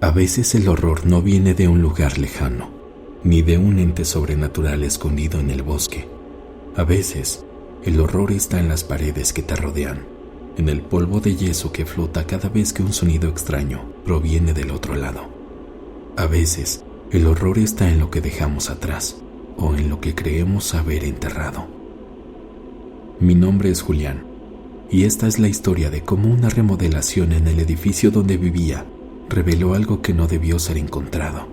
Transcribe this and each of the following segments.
A veces el horror no viene de un lugar lejano, ni de un ente sobrenatural escondido en el bosque. A veces, el horror está en las paredes que te rodean, en el polvo de yeso que flota cada vez que un sonido extraño proviene del otro lado. A veces, el horror está en lo que dejamos atrás, o en lo que creemos haber enterrado. Mi nombre es Julián, y esta es la historia de cómo una remodelación en el edificio donde vivía reveló algo que no debió ser encontrado,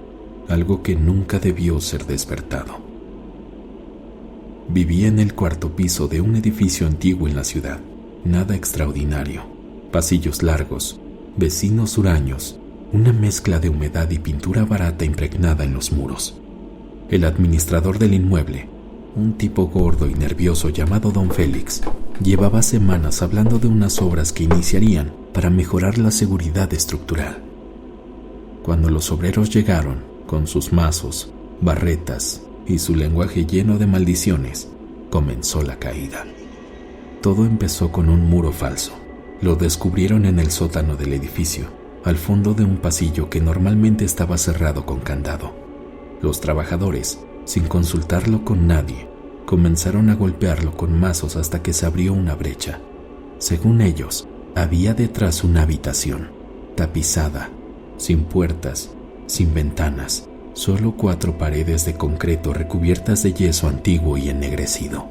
algo que nunca debió ser despertado. Vivía en el cuarto piso de un edificio antiguo en la ciudad, nada extraordinario, pasillos largos, vecinos huraños, una mezcla de humedad y pintura barata impregnada en los muros. El administrador del inmueble, un tipo gordo y nervioso llamado Don Félix, llevaba semanas hablando de unas obras que iniciarían para mejorar la seguridad estructural. Cuando los obreros llegaron, con sus mazos, barretas y su lenguaje lleno de maldiciones, comenzó la caída. Todo empezó con un muro falso. Lo descubrieron en el sótano del edificio, al fondo de un pasillo que normalmente estaba cerrado con candado. Los trabajadores, sin consultarlo con nadie, comenzaron a golpearlo con mazos hasta que se abrió una brecha. Según ellos, había detrás una habitación, tapizada, sin puertas, sin ventanas, solo 4 paredes de concreto recubiertas de yeso antiguo y ennegrecido.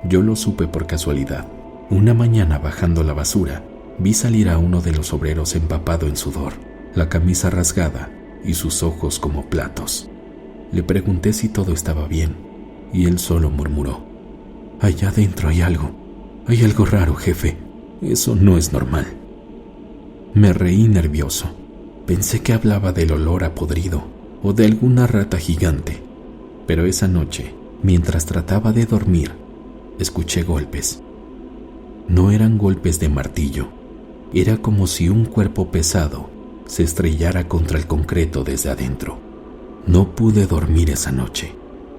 Yo lo supe por casualidad. Una mañana bajando la basura, vi salir a uno de los obreros empapado en sudor, la camisa rasgada y sus ojos como platos. Le pregunté si todo estaba bien, y él solo murmuró: «Allá adentro hay algo raro, jefe, eso no es normal». Me reí nervioso. Pensé que hablaba del olor a podrido o de alguna rata gigante, pero esa noche, mientras trataba de dormir, escuché golpes. No eran golpes de martillo, era como si un cuerpo pesado se estrellara contra el concreto desde adentro. No pude dormir esa noche.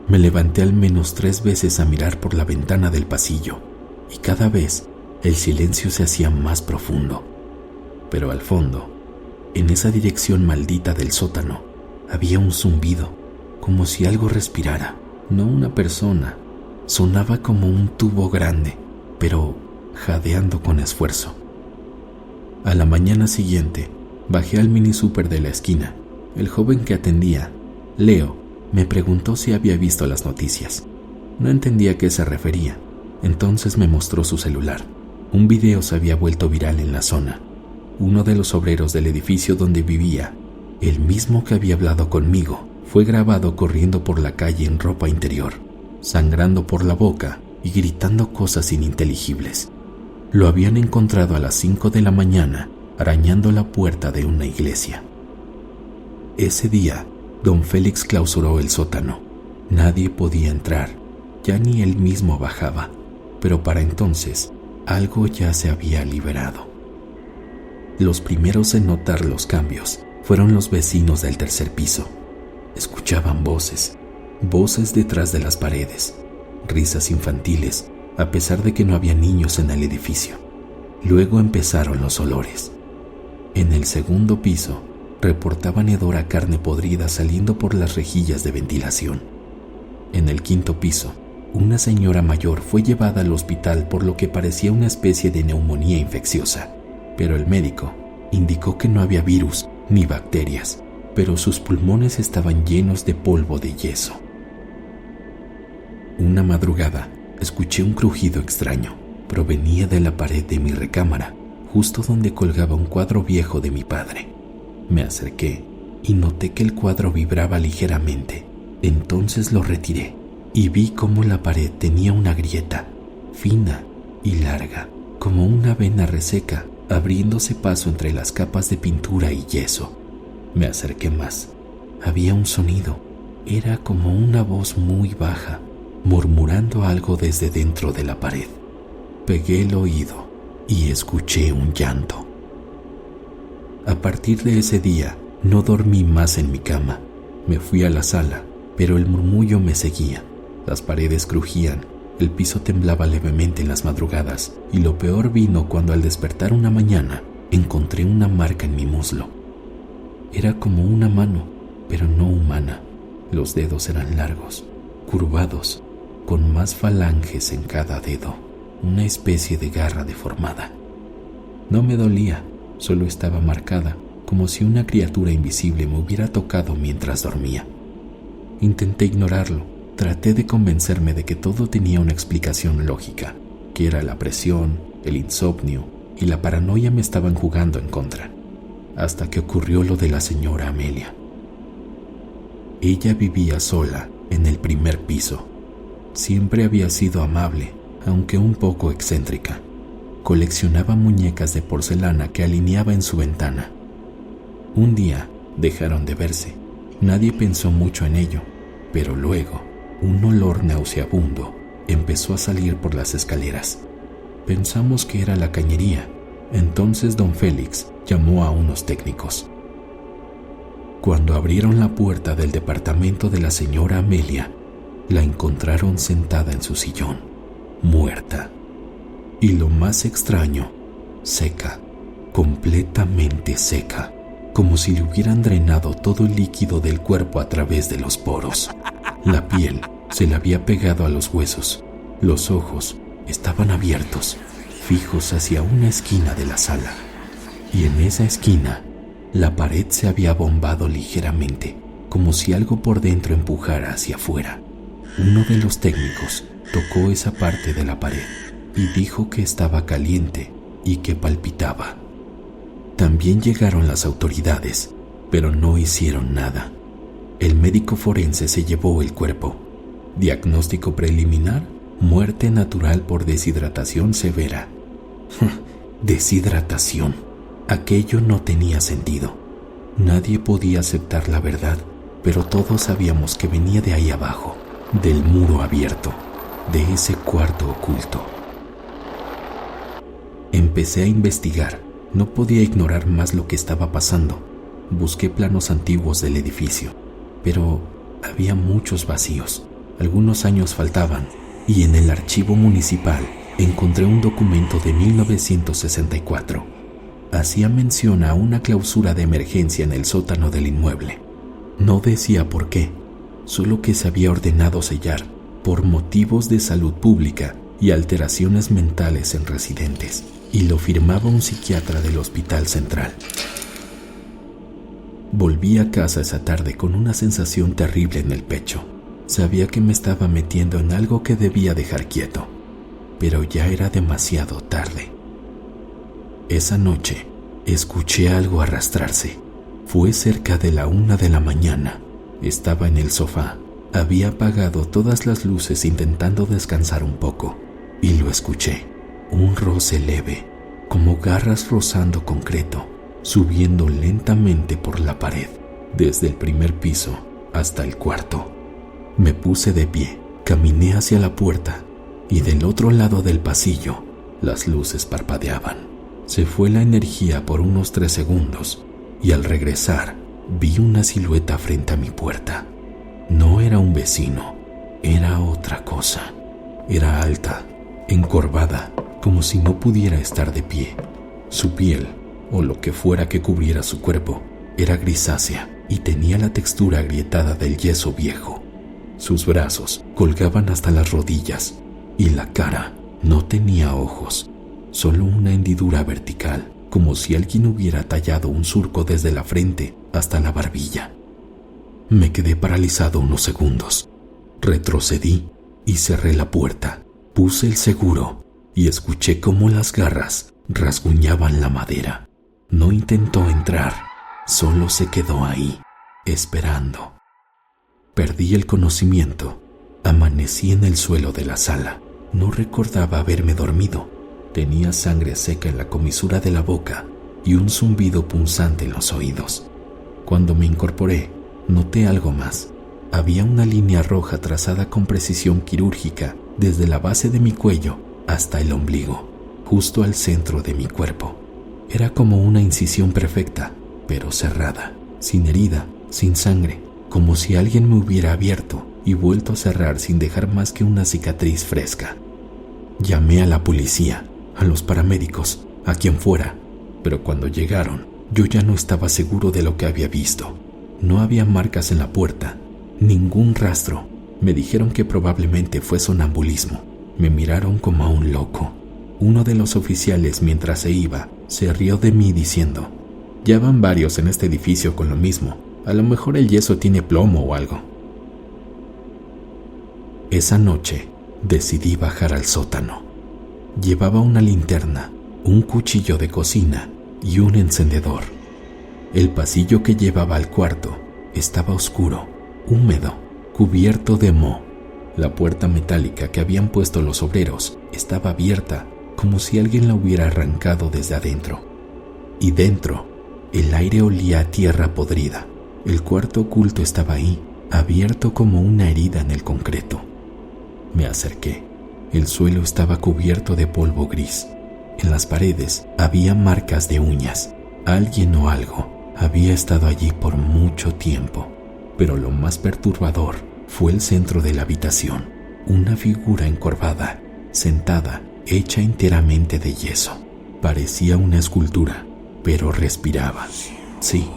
Me levanté al menos 3 veces a mirar por la ventana del pasillo, y cada vez el silencio se hacía más profundo. Pero al fondo, en esa dirección maldita del sótano, había un zumbido, como si algo respirara, no una persona. Sonaba como un tubo grande, pero jadeando con esfuerzo. A la mañana siguiente, bajé al mini súper de la esquina. El joven que atendía, Leo, me preguntó si había visto las noticias. No entendía a qué se refería, entonces me mostró su celular. Un video se había vuelto viral en la zona. Uno de los obreros del edificio donde vivía, el mismo que había hablado conmigo, fue grabado corriendo por la calle en ropa interior, sangrando por la boca y gritando cosas ininteligibles. Lo habían encontrado a las 5 de la mañana, arañando la puerta de una iglesia. Ese día, Don Félix clausuró el sótano. Nadie podía entrar, ya ni él mismo bajaba, pero para entonces, algo ya se había liberado. Los primeros en notar los cambios fueron los vecinos del tercer piso. Escuchaban voces detrás de las paredes, risas infantiles, a pesar de que no había niños en el edificio. Luego empezaron los olores. En el segundo piso, reportaban hedor a carne podrida saliendo por las rejillas de ventilación. En el quinto piso, una señora mayor fue llevada al hospital por lo que parecía una especie de neumonía infecciosa, pero el médico indicó que no había virus ni bacterias, pero sus pulmones estaban llenos de polvo de yeso. Una madrugada, escuché un crujido extraño. Provenía de la pared de mi recámara, justo donde colgaba un cuadro viejo de mi padre. Me acerqué y noté que el cuadro vibraba ligeramente. Entonces lo retiré y vi cómo la pared tenía una grieta, fina y larga, como una vena reseca, abriéndose paso entre las capas de pintura y yeso. Me acerqué más. Había un sonido. Era como una voz muy baja, murmurando algo desde dentro de la pared. Pegué el oído y escuché un llanto. A partir de ese día, no dormí más en mi cama. Me fui a la sala, pero el murmullo me seguía. Las paredes crujían, el piso temblaba levemente en las madrugadas, y lo peor vino cuando al despertar una mañana encontré una marca en mi muslo. Era como una mano, pero no humana. Los dedos eran largos, curvados, con más falanges en cada dedo, una especie de garra deformada. No me dolía, solo estaba marcada, como si una criatura invisible me hubiera tocado mientras dormía. Intenté ignorarlo, traté de convencerme de que todo tenía una explicación lógica, que era la presión, el insomnio y la paranoia me estaban jugando en contra, hasta que ocurrió lo de la señora Amelia. Ella vivía sola en el primer piso. Siempre había sido amable, aunque un poco excéntrica. Coleccionaba muñecas de porcelana que alineaba en su ventana. Un día dejaron de verse. Nadie pensó mucho en ello, pero luego un olor nauseabundo empezó a salir por las escaleras. Pensamos que era la cañería. Entonces don Félix llamó a unos técnicos. Cuando abrieron la puerta del departamento de la señora Amelia, la encontraron sentada en su sillón, muerta. Y lo más extraño, seca, completamente seca, como si le hubieran drenado todo el líquido del cuerpo a través de los poros. La piel se le había pegado a los huesos. Los ojos estaban abiertos, fijos hacia una esquina de la sala. Y en esa esquina, la pared se había bombado ligeramente, como si algo por dentro empujara hacia afuera. Uno de los técnicos tocó esa parte de la pared y dijo que estaba caliente y que palpitaba. También llegaron las autoridades, pero no hicieron nada. El médico forense se llevó el cuerpo. Diagnóstico preliminar: muerte natural por deshidratación severa. Deshidratación. Aquello no tenía sentido. Nadie podía aceptar la verdad, pero todos sabíamos que venía de ahí abajo, del muro abierto, de ese cuarto oculto. Empecé a investigar. No podía ignorar más lo que estaba pasando. Busqué planos antiguos del edificio, pero había muchos vacíos. Algunos años faltaban, y en el archivo municipal encontré un documento de 1964. Hacía mención a una clausura de emergencia en el sótano del inmueble. No decía por qué, solo que se había ordenado sellar por motivos de salud pública y alteraciones mentales en residentes, y lo firmaba un psiquiatra del Hospital Central. Volví a casa esa tarde con una sensación terrible en el pecho. Sabía que me estaba metiendo en algo que debía dejar quieto, pero ya era demasiado tarde. Esa noche escuché algo arrastrarse. Fue cerca de la 1 de la mañana. Estaba en el sofá. Había apagado todas las luces intentando descansar un poco, y lo escuché. Un roce leve, como garras rozando concreto, subiendo lentamente por la pared, desde el primer piso hasta el cuarto. Me puse de pie, caminé hacia la puerta, y del otro lado del pasillo, las luces parpadeaban. Se fue la energía por unos 3 segundos, y al regresar, vi una silueta frente a mi puerta. No era un vecino, era otra cosa. Era alta, encorvada, como si no pudiera estar de pie. Su piel, o lo que fuera que cubriera su cuerpo, era grisácea y tenía la textura agrietada del yeso viejo. Sus brazos colgaban hasta las rodillas y la cara no tenía ojos, solo una hendidura vertical, como si alguien hubiera tallado un surco desde la frente hasta la barbilla. Me quedé paralizado unos segundos. Retrocedí y cerré la puerta. Puse el seguro y escuché cómo las garras rasguñaban la madera. No intentó entrar, solo se quedó ahí, esperando. Perdí el conocimiento. Amanecí en el suelo de la sala. No recordaba haberme dormido. Tenía sangre seca en la comisura de la boca y un zumbido punzante en los oídos. Cuando me incorporé, noté algo más. Había una línea roja trazada con precisión quirúrgica desde la base de mi cuello hasta el ombligo, justo al centro de mi cuerpo. Era como una incisión perfecta, pero cerrada, sin herida, sin sangre, como si alguien me hubiera abierto y vuelto a cerrar sin dejar más que una cicatriz fresca. Llamé a la policía, a los paramédicos, a quien fuera, pero cuando llegaron, Yo ya no estaba seguro de lo que había visto. No había marcas en la puerta, ningún rastro. Me dijeron que probablemente fue sonambulismo. Me miraron como a un loco. Uno de los oficiales, mientras se iba, se rió de mí diciendo: «Ya van varios en este edificio con lo mismo. A lo mejor el yeso tiene plomo o algo». Esa noche decidí bajar al sótano. Llevaba una linterna, un cuchillo de cocina y un encendedor. El pasillo que llevaba al cuarto estaba oscuro, húmedo, cubierto de moho. La puerta metálica que habían puesto los obreros estaba abierta, como si alguien la hubiera arrancado desde adentro. Y dentro, el aire olía a tierra podrida. El cuarto oculto estaba ahí, abierto como una herida en el concreto. Me acerqué. El suelo estaba cubierto de polvo gris. En las paredes había marcas de uñas. Alguien o algo había estado allí por mucho tiempo. Pero lo más perturbador fue el centro de la habitación. Una figura encorvada, sentada, hecha enteramente de yeso. Parecía una escultura, pero respiraba. Sí,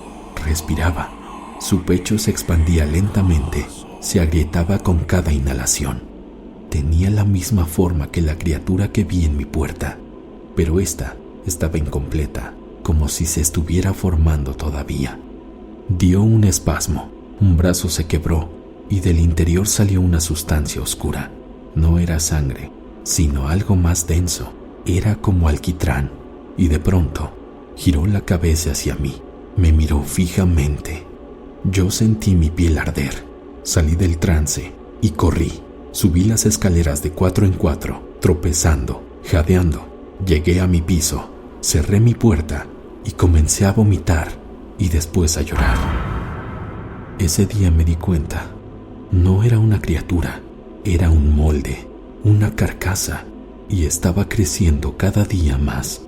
respiraba. Su pecho se expandía lentamente, se agrietaba con cada inhalación. Tenía la misma forma que la criatura que vi en mi puerta, pero esta estaba incompleta, como si se estuviera formando todavía. Dio un espasmo, un brazo se quebró y del interior salió una sustancia oscura. No era sangre, sino algo más denso. Era como alquitrán, y de pronto giró la cabeza hacia mí. Me miró fijamente. Yo sentí mi piel arder. Salí del trance y corrí. Subí las escaleras de 4 en 4, tropezando, jadeando. Llegué a mi piso, cerré mi puerta y comencé a vomitar y después a llorar. Ese día me di cuenta. No era una criatura, era un molde, una carcasa, y estaba creciendo cada día más.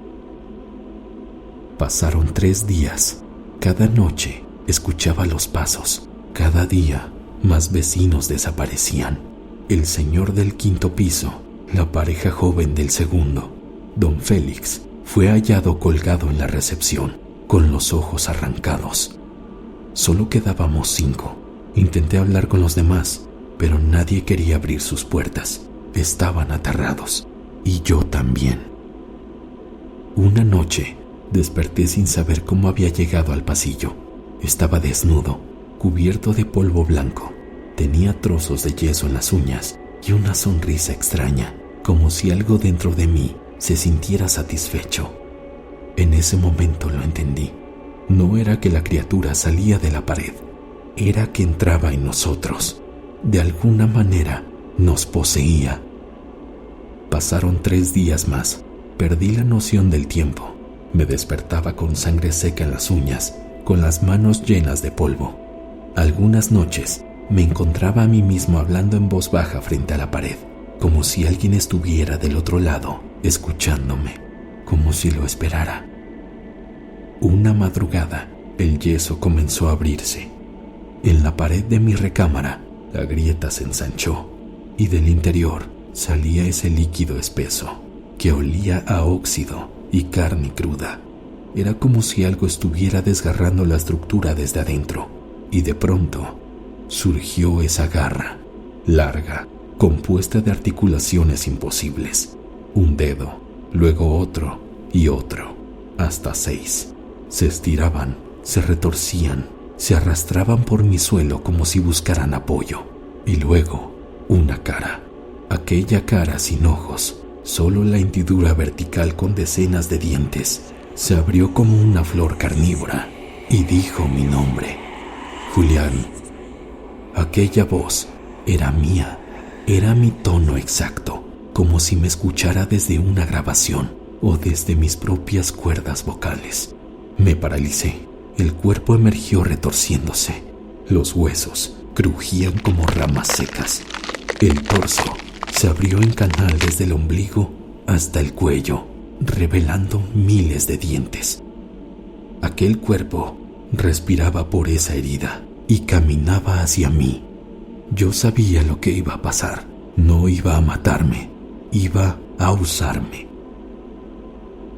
Pasaron 3 días. Cada noche escuchaba los pasos. Cada día más vecinos desaparecían. El señor del 5.º piso, la pareja joven del 2.º, don Félix, fue hallado colgado en la recepción, con los ojos arrancados. Solo quedábamos 5. Intenté hablar con los demás, pero nadie quería abrir sus puertas. Estaban aterrados, y yo también. Una noche desperté sin saber cómo había llegado al pasillo. Estaba desnudo, cubierto de polvo blanco. Tenía trozos de yeso en las uñas y una sonrisa extraña, como si algo dentro de mí se sintiera satisfecho. En ese momento lo entendí. No era que la criatura salía de la pared, era que entraba en nosotros. De alguna manera nos poseía. Pasaron 3 días más. Perdí la noción del tiempo. Me despertaba con sangre seca en las uñas, con las manos llenas de polvo. Algunas noches me encontraba a mí mismo hablando en voz baja frente a la pared, como si alguien estuviera del otro lado, escuchándome, como si lo esperara. Una madrugada, el yeso comenzó a abrirse. En la pared de mi recámara, la grieta se ensanchó y del interior salía ese líquido espeso que olía a óxido y carne cruda. Era como si algo estuviera desgarrando la estructura desde adentro, y de pronto surgió esa garra, larga, compuesta de articulaciones imposibles. Un dedo, luego otro y otro, hasta 6. Se estiraban, se retorcían, se arrastraban por mi suelo como si buscaran apoyo. Y luego, una cara. Aquella cara sin ojos, solo la hendidura vertical con decenas de dientes, se abrió como una flor carnívora y dijo mi nombre: Julián. Aquella voz era mía, era mi tono exacto, como si me escuchara desde una grabación o desde mis propias cuerdas vocales. Me paralicé, el cuerpo emergió retorciéndose, los huesos crujían como ramas secas, el torso se abrió en canal desde el ombligo hasta el cuello, revelando miles de dientes. Aquel cuerpo respiraba por esa herida y caminaba hacia mí. Yo sabía lo que iba a pasar. No iba a matarme, iba a usarme.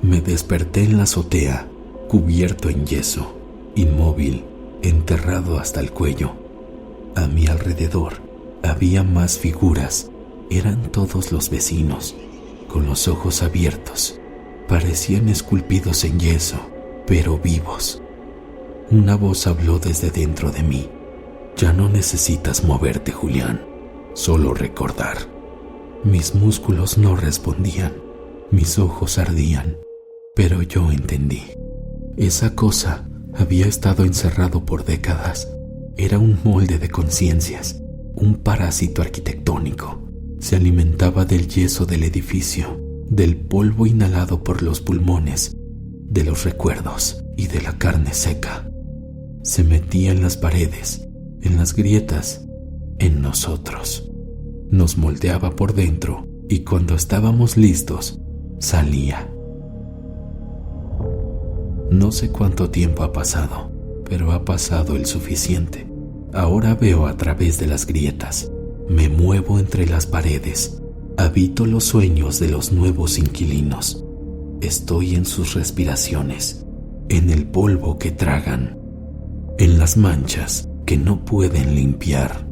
Me desperté en la azotea cubierto en yeso, inmóvil, enterrado hasta el cuello. A mi alrededor había más figuras. Eran todos los vecinos, con los ojos abiertos. Parecían esculpidos en yeso, pero vivos. Una voz habló desde dentro de mí. Ya no necesitas moverte, Julián, solo recordar. Mis músculos no respondían, mis ojos ardían, pero yo entendí. Esa cosa había estado encerrado por décadas. Era un molde de conciencias, un parásito arquitectónico. Se alimentaba del yeso del edificio, del polvo inhalado por los pulmones, de los recuerdos y de la carne seca. Se metía en las paredes, en las grietas, en nosotros. Nos moldeaba por dentro y cuando estábamos listos, salía. No sé cuánto tiempo ha pasado, pero ha pasado el suficiente. Ahora veo a través de las grietas, me muevo entre las paredes, habito los sueños de los nuevos inquilinos. Estoy en sus respiraciones, en el polvo que tragan, en las manchas que no pueden limpiar.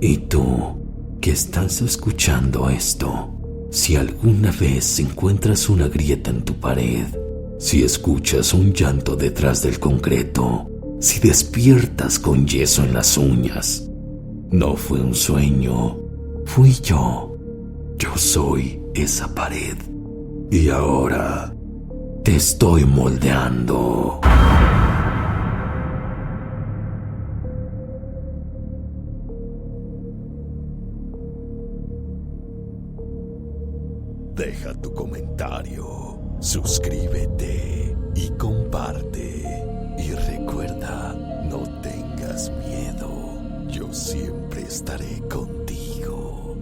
Y tú, que estás escuchando esto, si alguna vez encuentras una grieta en tu pared, si escuchas un llanto detrás del concreto, si despiertas con yeso en las uñas, no fue un sueño, fui yo. Yo soy esa pared. Y ahora te estoy moldeando. Deja tu comentario, suscríbete y comparte. Y recuerda, no tengas miedo, yo siempre estaré contigo.